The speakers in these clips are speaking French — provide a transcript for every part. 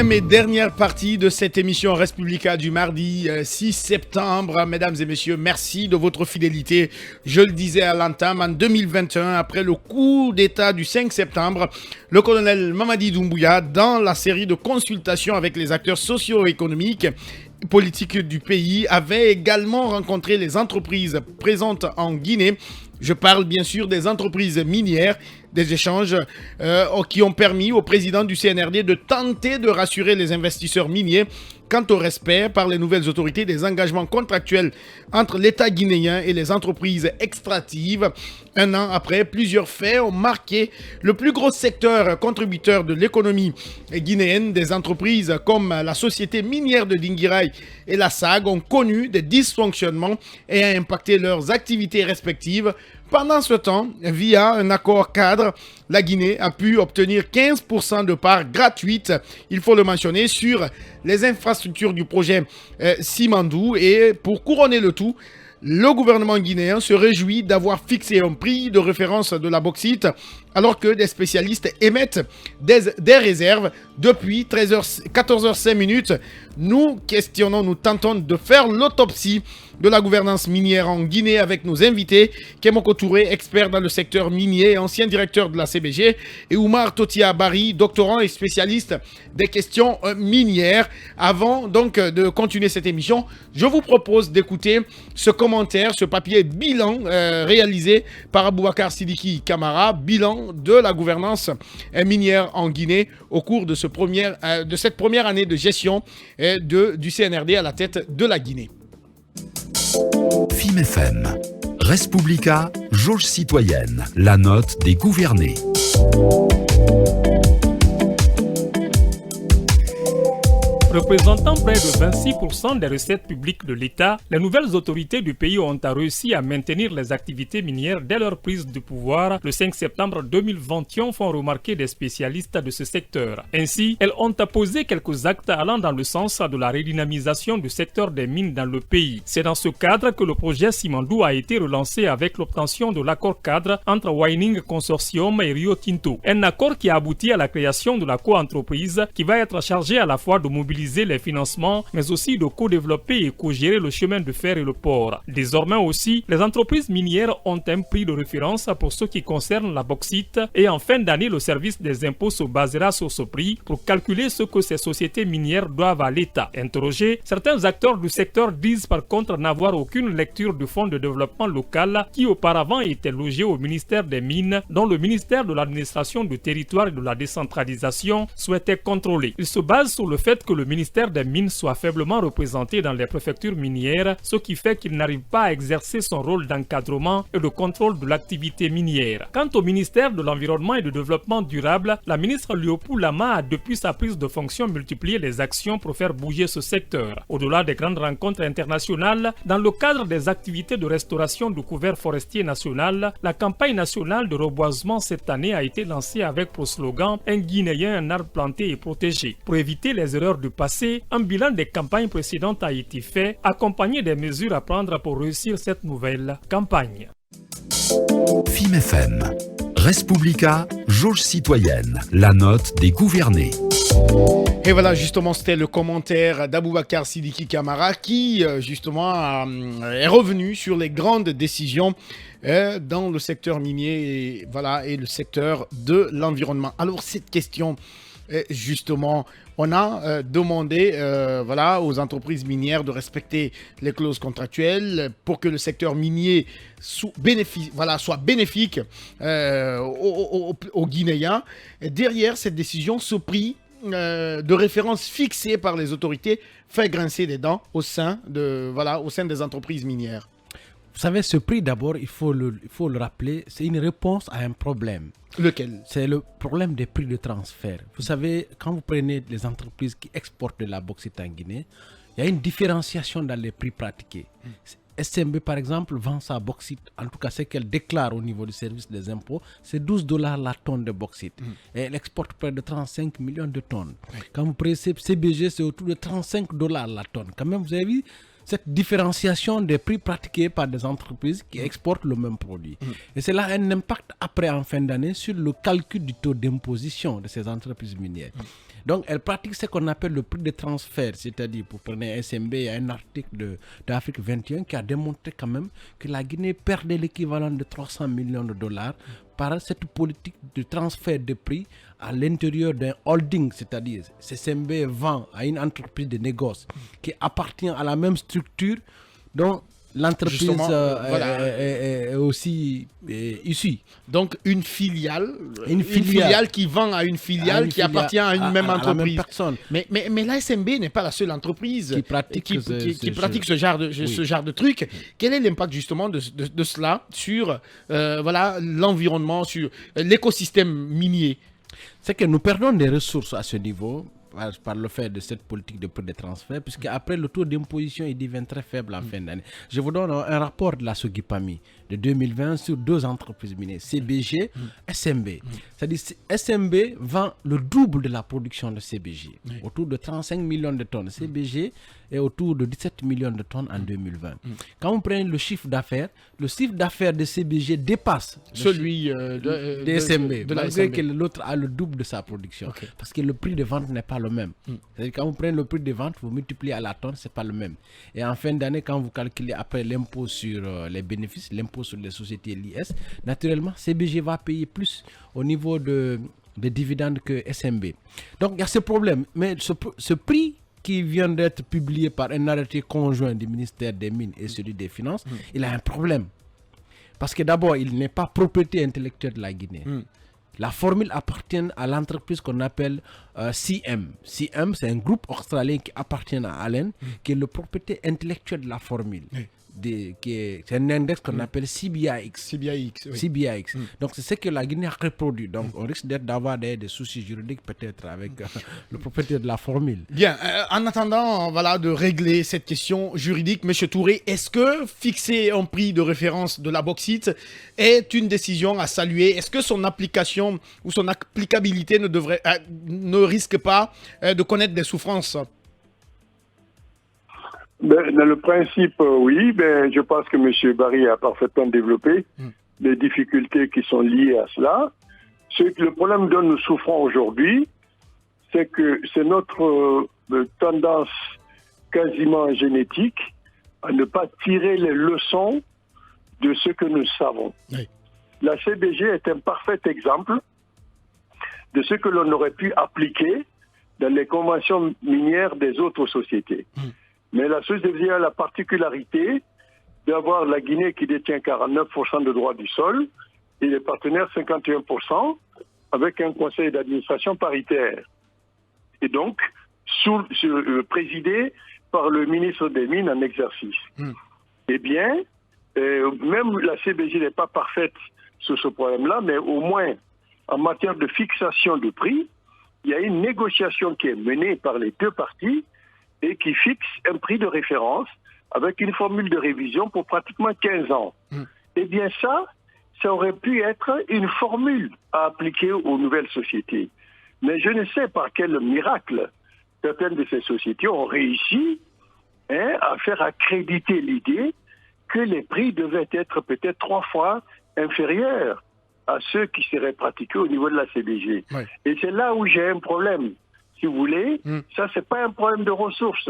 Et dernière partie de cette émission Respublica du mardi 6 septembre. Mesdames et messieurs, merci de votre fidélité. Je le disais à l'entame, en 2021, après le coup d'État du 5 septembre, le colonel Mamadi Doumbouya, dans la série de consultations avec les acteurs socio-économiques et politiques du pays, avait également rencontré les entreprises présentes en Guinée. Je parle bien sûr des entreprises minières, des échanges qui ont permis au président du CNRD de tenter de rassurer les investisseurs miniers quant au respect par les nouvelles autorités des engagements contractuels entre l'État guinéen et les entreprises extractives. Un an après, plusieurs faits ont marqué le plus gros secteur contributeur de l'économie guinéenne. Des entreprises comme la société minière de Dinguiraye et la SAG ont connu des dysfonctionnements et a impacté leurs activités respectives. Pendant ce temps, via un accord cadre, la Guinée a pu obtenir 15% de parts gratuites, il faut le mentionner, sur les infrastructures du projet Simandou. Et pour couronner le tout, le gouvernement guinéen se réjouit d'avoir fixé un prix de référence de la bauxite alors que des spécialistes émettent des réserves depuis 14h05. Nous questionnons, nous tentons de faire l'autopsie de la gouvernance minière en Guinée avec nos invités, Kemoko Touré, expert dans le secteur minier et ancien directeur de la CBG, et Oumar Totia Bari, doctorant et spécialiste des questions minières. Avant donc de continuer cette émission, je vous propose d'écouter ce commentaire, ce papier bilan réalisé par Aboubacar Sidiki Camara, bilan de la gouvernance minière en Guinée au cours de cette première année de gestion du CNRD à la tête de la Guinée. FIM FM, Respublica, jauge citoyenne, la note des gouvernés. Représentant près de 26% des recettes publiques de l'État, les nouvelles autorités du pays ont réussi à maintenir les activités minières dès leur prise de pouvoir le 5 septembre 2021, font remarquer des spécialistes de ce secteur. Ainsi, elles ont posé quelques actes allant dans le sens de la redynamisation du secteur des mines dans le pays. C'est dans ce cadre que le projet Simandou a été relancé avec l'obtention de l'accord cadre entre Waining Consortium et Rio Tinto. Un accord qui a abouti à la création de la co-entreprise qui va être chargée à la fois de mobiliser les financements, mais aussi de co-développer et co-gérer le chemin de fer et le port. Désormais aussi, les entreprises minières ont un prix de référence pour ce qui concerne la bauxite et en fin d'année, le service des impôts se basera sur ce prix pour calculer ce que ces sociétés minières doivent à l'État. Interrogés, certains acteurs du secteur disent par contre n'avoir aucune lecture du Fonds de développement local qui auparavant était logé au ministère des Mines, dont le ministère de l'administration du territoire et de la décentralisation souhaitait contrôler. Ils se basent sur le fait que le ministère des Mines soit faiblement représenté dans les préfectures minières, ce qui fait qu'il n'arrive pas à exercer son rôle d'encadrement et de contrôle de l'activité minière. Quant au ministère de l'Environnement et du Développement durable, la ministre Léopold Lama a depuis sa prise de fonction multiplié les actions pour faire bouger ce secteur. Au-delà des grandes rencontres internationales, dans le cadre des activités de restauration du couvert forestier national, la campagne nationale de reboisement cette année a été lancée avec pour slogan « Un Guinéen, un arbre planté et protégé ». Pour éviter les erreurs du passé, un bilan des campagnes précédentes a été fait, accompagné des mesures à prendre pour réussir cette nouvelle campagne. FIM FM, Respublica, jauge citoyenne, la note des gouvernés. Et voilà, justement, c'était le commentaire d'Aboubacar Sidiki Camara qui, justement, est revenu sur les grandes décisions dans le secteur minier et le secteur de l'environnement. Alors, cette question, justement, on a demandé aux entreprises minières de respecter les clauses contractuelles pour que le secteur minier soit bénéfique aux Guinéens. Et derrière cette décision, ce prix de référence fixé par les autorités fait grincer des dents au sein des entreprises minières. Vous savez, ce prix, d'abord, il faut le rappeler, c'est une réponse à un problème. Lequel? C'est le problème des prix de transfert. Vous savez, quand vous prenez les entreprises qui exportent de la bauxite en Guinée, il y a une différenciation dans les prix pratiqués. SMB, par exemple, vend sa bauxite, en tout cas ce qu'elle déclare au niveau du service des impôts, c'est $12 la tonne de bauxite. Et elle exporte près de 35 millions de tonnes. Quand vous prenez CBG, c'est autour de $35 la tonne. Quand même, vous avez vu cette différenciation des prix pratiqués par des entreprises qui exportent le même produit. Et cela a un impact après, en fin d'année, sur le calcul du taux d'imposition de ces entreprises minières. Donc, elle pratique ce qu'on appelle le prix de transfert, c'est-à-dire, pour prendre SMB, il y a un article d'Afrique 21 qui a démontré quand même que la Guinée perdait l'équivalent de 300 millions de dollars par cette politique de transfert de prix à l'intérieur d'un holding, c'est-à-dire SMB vend à une entreprise de négoce qui appartient à la même structure dont l'entreprise est aussi issue. Donc une filiale qui vend à une filiale qui appartient à une même entreprise. Mais la SMB n'est pas la seule entreprise qui pratique ce genre de truc. Quel est l'impact justement de cela sur l'environnement, sur l'écosystème minier? C'est que nous perdons des ressources à ce niveau par le fait de cette politique de prix de transfert, puisque après le taux d'imposition il devient très faible en fin d'année. Je vous donne un rapport de la Sogipami de 2020 sur 2 entreprises minières, CBG, SMB. C'est-à-dire SMB vend le double de la production de CBG, autour de 35 millions de tonnes. CBG est autour de 17 millions de tonnes en 2020. Quand on prend le chiffre d'affaires de CBG dépasse celui de SMB, malgré que l'autre a le double de sa production. Parce que le prix de vente n'est pas le même. C'est-à-dire quand vous prenez le prix de vente, vous multipliez à la tonne, c'est pas le même. Et en fin d'année, quand vous calculez après l'impôt sur les bénéfices, l'impôt sur les sociétés l'IS, naturellement, CBG va payer plus au niveau des dividendes que SMB. Donc il y a ce problème. Mais ce prix qui vient d'être publié par un arrêté conjoint du ministère des Mines et celui des Finances, il a un problème. Parce que d'abord, il n'est pas propriété intellectuelle de la Guinée. La formule appartient à l'entreprise qu'on appelle CM. CM, c'est un groupe australien qui appartient à Allen, qui est le propriétaire intellectuel de la formule. C'est un index qu'on appelle CBIX. CBIX. Donc c'est ce que la Guinée a reproduit. Donc on risque d'avoir des soucis juridiques peut-être avec le propriétaire de la formule. Bien, en attendant de régler cette question juridique, M. Touré, est-ce que fixer un prix de référence de la bauxite est une décision à saluer? Est-ce que son application ou son applicabilité ne risque pas de connaître des souffrances? Dans le principe, oui. Je pense que M. Barry a parfaitement développé les difficultés qui sont liées à cela. Le problème dont nous souffrons aujourd'hui, c'est que c'est notre tendance quasiment génétique à ne pas tirer les leçons de ce que nous savons. Oui. La CBG est un parfait exemple de ce que l'on aurait pu appliquer dans les conventions minières des autres sociétés. Mais la CBG a la particularité d'avoir la Guinée qui détient 49% de droits du sol et les partenaires 51% avec un conseil d'administration paritaire. Et donc, présidé par le ministre des Mines en exercice. Eh bien, même la CBG n'est pas parfaite sur ce problème-là, mais au moins, en matière de fixation de prix, il y a une négociation qui est menée par les 2 parties et qui fixe un prix de référence avec une formule de révision pour pratiquement 15 ans. Eh bien ça aurait pu être une formule à appliquer aux nouvelles sociétés. Mais je ne sais par quel miracle certaines de ces sociétés ont réussi à faire accréditer l'idée que les prix devaient être peut-être 3 fois inférieurs à ceux qui seraient pratiqués au niveau de la CBG. Oui. Et c'est là où j'ai un problème. Si vous voulez, ça, c'est pas un problème de ressources.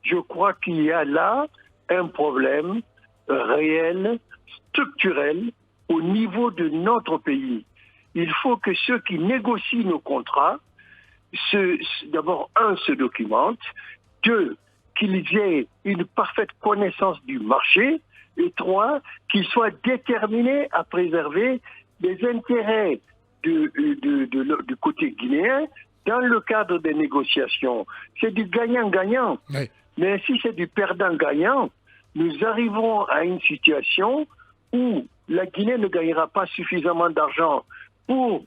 Je crois qu'il y a là un problème réel, structurel, au niveau de notre pays. Il faut que ceux qui négocient nos contrats, d'abord, se documentent, 2, qu'ils aient une parfaite connaissance du marché, et 3, qu'ils soient déterminés à préserver les intérêts du côté guinéen dans le cadre des négociations. C'est du gagnant-gagnant. Oui. Mais si c'est du perdant-gagnant, nous arriverons à une situation où la Guinée ne gagnera pas suffisamment d'argent pour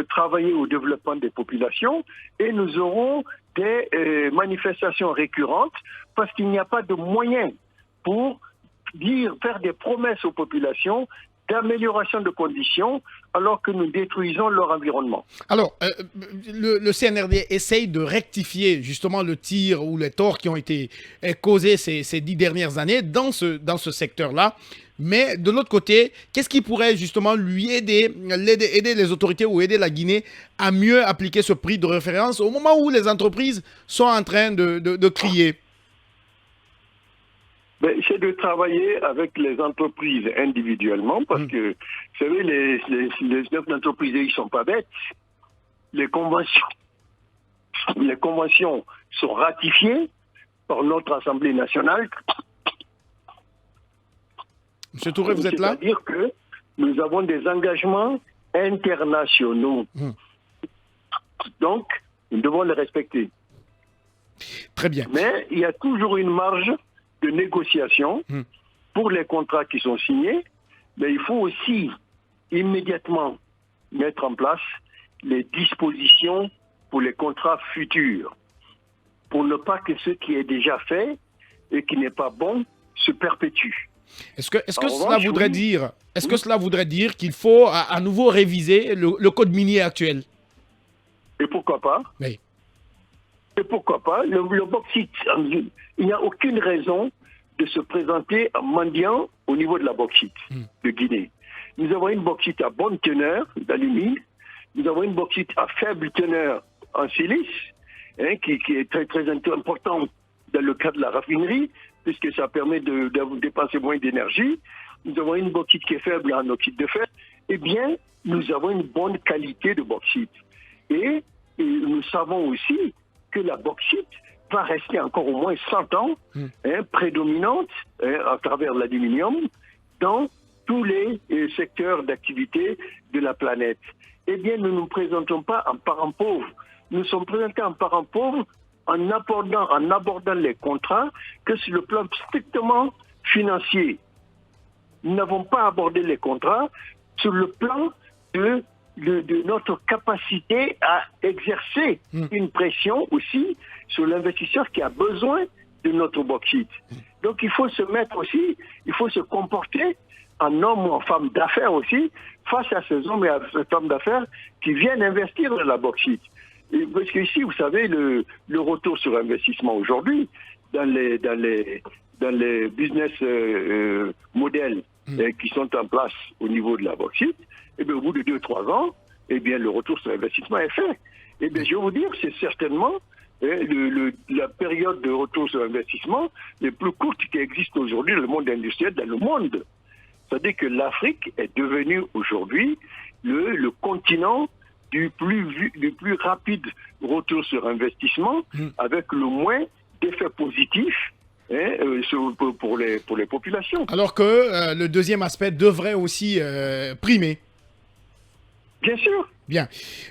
travailler au développement des populations et nous aurons des manifestations récurrentes parce qu'il n'y a pas de moyens pour faire des promesses aux populations d'amélioration de conditions alors que nous détruisons leur environnement. Alors, le CNRD essaye de rectifier justement le tir ou les torts qui ont été causés ces 10 dernières années dans ce secteur-là. Mais de l'autre côté, qu'est-ce qui pourrait justement lui aider les autorités ou aider la Guinée à mieux appliquer ce prix de référence au moment où les entreprises sont en train de crier? C'est de travailler avec les entreprises individuellement parce que, vous savez, les entreprises, ils ne sont pas bêtes. Les conventions sont ratifiées par notre Assemblée nationale. Monsieur Touré, vous êtes là? C'est-à-dire que nous avons des engagements internationaux. Donc, nous devons les respecter. Très bien. Mais il y a toujours une marge de négociation pour les contrats qui sont signés. Mais il faut aussi immédiatement mettre en place les dispositions pour les contrats futurs, pour ne pas que ce qui est déjà fait et qui n'est pas bon se perpétue. Est-ce que cela voudrait dire qu'il faut à nouveau réviser le code minier actuel? Et pourquoi pas? Oui. Et pourquoi pas? Le bauxite, il n'y a aucune raison de se présenter en mendiant au niveau de la bauxite de Guinée. Nous avons une bauxite à bonne teneur d'alumine, nous avons une bauxite à faible teneur en silice, qui est très très important dans le cas de la raffinerie, puisque ça permet de dépenser moins d'énergie. Nous avons une bauxite qui est faible en oxyde de fer. Eh bien, nous avons une bonne qualité de bauxite. Et nous savons aussi que la bauxite va rester encore au moins 100 ans prédominante à travers l'aluminium dans tous les secteurs d'activité de la planète. Eh bien, nous ne nous présentons pas en parent pauvre. Nous sommes présentés en parent pauvre en abordant les contrats que sur le plan strictement financier. Nous n'avons pas abordé les contrats sur le plan de notre capacité à exercer une pression aussi sur l'investisseur qui a besoin de notre bauxite. Donc il faut se mettre aussi, il faut se comporter en homme ou en femme d'affaires aussi face à ces hommes et à ces femmes d'affaires qui viennent investir dans la bauxite. Et parce qu'ici, vous savez, le retour sur investissement aujourd'hui, dans les business modèles qui sont en place au niveau de la bauxite, et bien, au bout de 2-3 ans, eh bien, le retour sur investissement est fait. Et bien, je vais vous dire, c'est certainement la période de retour sur investissement les plus courtes qui existent aujourd'hui dans le monde industriel, dans le monde. C'est-à-dire que l'Afrique est devenue aujourd'hui le continent du plus rapide retour sur investissement, avec le moins d'effets positifs pour les populations. Alors que le deuxième aspect devrait aussi primer. Bien sûr. Bien.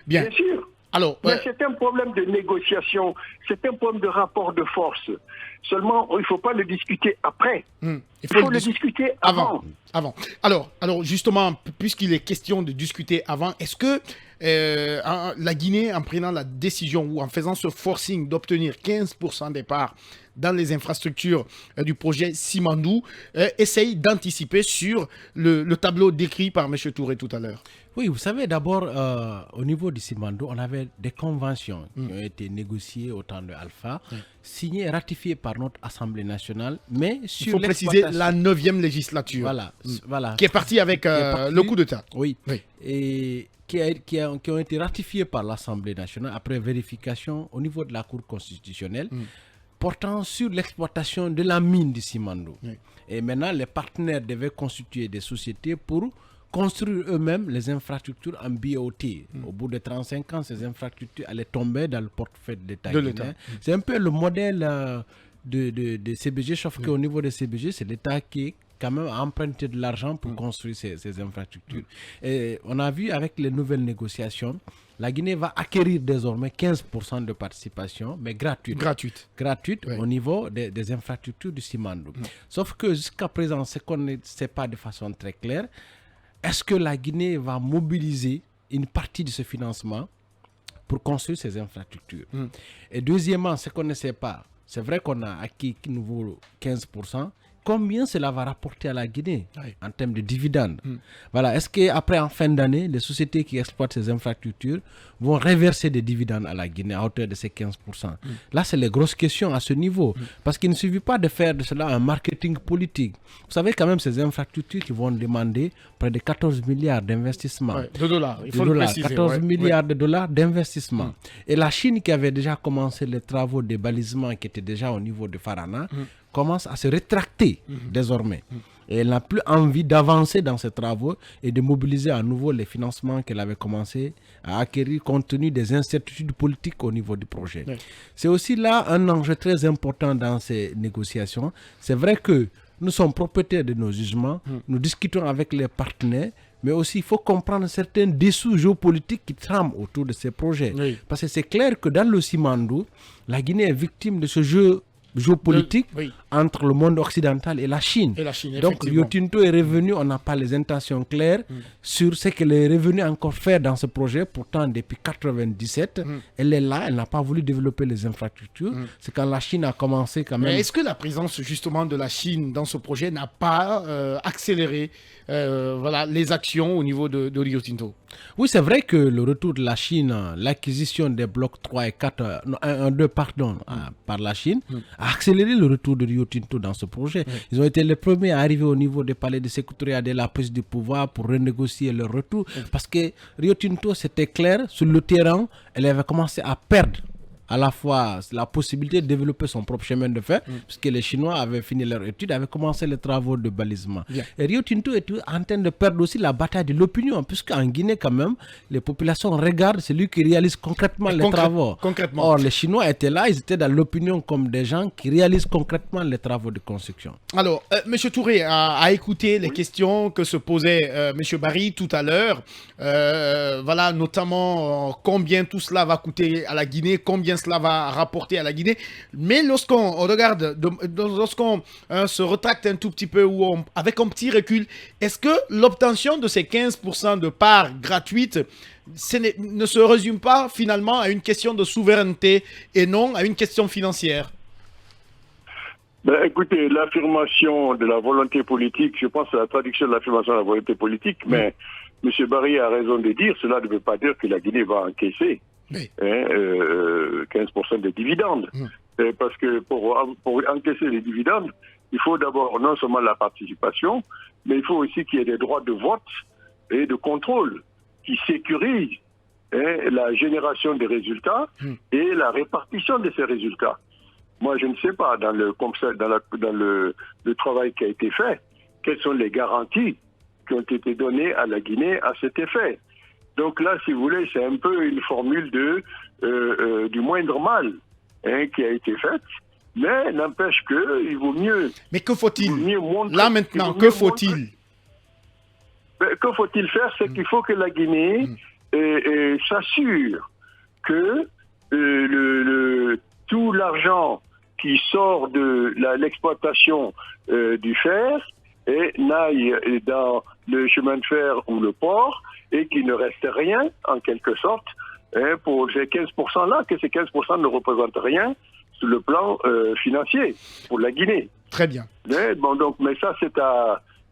Bien sûr. Alors, mais c'est un problème de négociation, c'est un problème de rapport de force. Seulement, il ne faut pas le discuter après. Il faut le discuter avant. Alors, justement, puisqu'il est question de discuter avant, est-ce que la Guinée, en prenant la décision ou en faisant ce forcing d'obtenir 15% des parts dans les infrastructures du projet Simandou, essaye d'anticiper sur le tableau décrit par M. Touré tout à l'heure? Oui, vous savez, d'abord, au niveau du Simandou, on avait des conventions qui ont été négociées au temps de Alpha, signées et ratifiées par notre Assemblée nationale, mais sur il faut préciser la 9e législature, voilà, qui est partie avec le coup d'État. Oui, et qui ont été ratifiées par l'Assemblée nationale après vérification au niveau de la Cour constitutionnelle, portant sur l'exploitation de la mine du Simandou. Et maintenant, les partenaires devaient constituer des sociétés pour construire eux-mêmes les infrastructures en BOT. Au bout de 35 ans, ces infrastructures allaient tomber dans le portefeuille de l'État. C'est un peu le modèle de CBG, sauf qu'au niveau de CBG, c'est l'État qui quand même a emprunté de l'argent pour construire ces infrastructures. Et on a vu avec les nouvelles négociations, la Guinée va acquérir désormais 15% de participation, mais gratuite au niveau des infrastructures du Simandou. Sauf que jusqu'à présent, ce qu'on ne sait pas de façon très claire, est-ce que la Guinée va mobiliser une partie de ce financement pour construire ces infrastructures? Et deuxièmement, ce qu'on ne sait pas, c'est vrai qu'on a acquis nouveau 15%. combien cela va rapporter à la Guinée en termes de dividendes. Voilà. Est-ce qu'après, en fin d'année, les sociétés qui exploitent ces infrastructures vont reverser des dividendes à la Guinée à hauteur de ces 15%? Là, c'est les grosses questions à ce niveau. Parce qu'il ne suffit pas de faire de cela un marketing politique. Vous savez quand même ces infrastructures qui vont demander près de 14 milliards d'investissements. De dollars, il faut le préciser. 14 milliards de dollars d'investissement. Et la Chine qui avait déjà commencé les travaux de balisement qui étaient déjà au niveau de Farana commence à se rétracter désormais. Et elle n'a plus envie d'avancer dans ces travaux et de mobiliser à nouveau les financements qu'elle avait commencé à acquérir compte tenu des incertitudes politiques au niveau du projet. C'est aussi là un enjeu très important dans ces négociations. C'est vrai que nous sommes propriétaires de nos jugements, nous discutons avec les partenaires, mais aussi il faut comprendre certains dessous géopolitiques qui trament autour de ces projets. Parce que c'est clair que dans le Simandou, la Guinée est victime de ce jeu géopolitique entre le monde occidental et la Chine. Donc Rio Tinto est revenu, on n'a pas les intentions claires sur ce qu'elle est revenue encore faire dans ce projet. Pourtant, depuis 1997, elle est là, elle n'a pas voulu développer les infrastructures. C'est quand la Chine a commencé quand même... Mais est-ce que la présence justement de la Chine dans ce projet n'a pas accéléré les actions au niveau de Rio Tinto? Oui, c'est vrai que le retour de la Chine, l'acquisition des blocs 3 et 4, 1, 2, pardon, par la Chine, a accéléré le retour de Rio Tinto dans ce projet. Ils ont été les premiers à arriver au niveau des palais de sécurité dès la prise du pouvoir pour renégocier leur retour. Parce que Rio Tinto, c'était clair, sur le terrain, elle avait commencé à perdre à la fois la possibilité de développer son propre chemin de fer, puisque les Chinois avaient fini leur étude, avaient commencé les travaux de balisement. Et Rio Tinto est en train de perdre aussi la bataille de l'opinion, puisqu'en Guinée, quand même, les populations regardent celui qui réalise concrètement les travaux. Or, les Chinois étaient là, ils étaient dans l'opinion comme des gens qui réalisent concrètement les travaux de construction. Alors, M. Touré a écouté les questions que se posait M. Barry tout à l'heure. Voilà, notamment combien tout cela va coûter à la Guinée, combien cela va rapporter à la Guinée. Mais lorsqu'on regarde, lorsqu'on se retracte un tout petit peu, ou avec un petit recul, est-ce que l'obtention de ces 15% de parts gratuites ne se résume pas finalement à une question de souveraineté et non à une question financière? Écoutez, l'affirmation de la volonté politique, je pense à la traduction de l'affirmation de la volonté politique, mais M. Barry a raison de dire, cela ne veut pas dire que la Guinée va encaisser 15% des dividendes. Parce que pour encaisser les dividendes, il faut d'abord non seulement la participation, mais il faut aussi qu'il y ait des droits de vote et de contrôle qui sécurisent la génération des résultats et la répartition de ces résultats. Moi, je ne sais pas, dans le travail qui a été fait, quelles sont les garanties qui ont été données à la Guinée à cet effet. Donc là, si vous voulez, c'est un peu une formule du moindre mal qui a été faite, mais n'empêche qu'il vaut mieux... Mais que faut-il? Là maintenant, que faut-il? Que faut-il faire? C'est qu'il faut que la Guinée s'assure que tout l'argent qui sort de l'exploitation du fer n'aille dans le chemin de fer ou le port et qu'il ne reste rien, en quelque sorte, pour ces 15%-là, que ces 15% ne représentent rien sur le plan financier pour la Guinée. Très bien. Mais ça,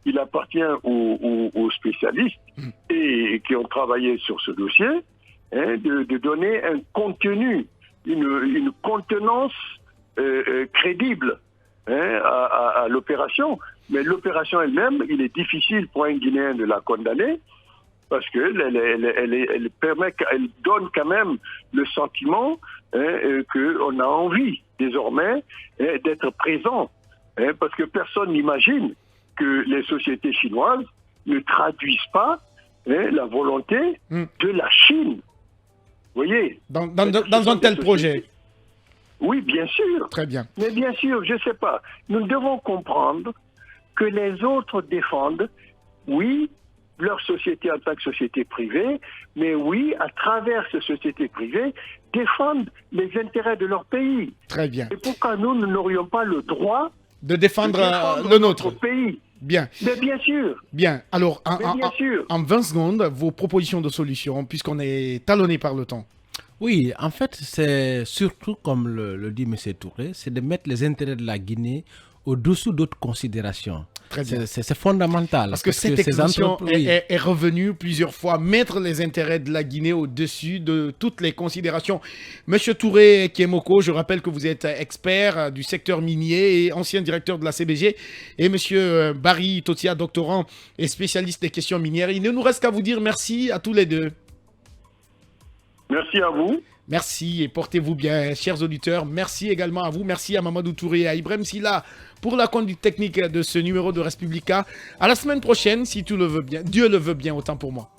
il appartient aux spécialistes et qui ont travaillé sur ce dossier de donner un contenu, une contenance crédible à l'opération. Mais l'opération elle-même, il est difficile pour un Guinéen de la condamner parce qu'elle elle donne quand même le sentiment qu'on a envie désormais d'être présent. Parce que personne n'imagine que les sociétés chinoises ne traduisent pas la volonté de la Chine. Vous voyez? Dans un tel projet. Oui, bien sûr. Très bien. Mais bien sûr, je ne sais pas. Nous devons comprendre que les autres défendent, oui, leur société en tant que société privée, mais oui, à travers ces sociétés privées, défendent les intérêts de leur pays. Très bien. Et pourquoi nous n'aurions pas le droit de défendre le nôtre notre pays? Bien. Mais bien sûr. Bien. Alors, en 20 secondes, vos propositions de solutions, puisqu'on est talonné par le temps. Oui, en fait, c'est surtout, comme le dit M. Touré, c'est de mettre les intérêts de la Guinée au-dessous d'autres considérations. Très bien. C'est fondamental. Parce que cette expression est revenue plusieurs fois, mettre les intérêts de la Guinée au-dessus de toutes les considérations. Monsieur Touré Kiemoko, je rappelle que vous êtes expert du secteur minier et ancien directeur de la CBG. Et monsieur Barry Totia, doctorant et spécialiste des questions minières. Il ne nous reste qu'à vous dire merci à tous les deux. Merci à vous. Merci et portez-vous bien, chers auditeurs. Merci également à vous. Merci à Mamadou Touré et à Ibrahim Silla pour la conduite technique de ce numéro de Respublica. À la semaine prochaine, si tout le veut bien. Dieu le veut bien, autant pour moi.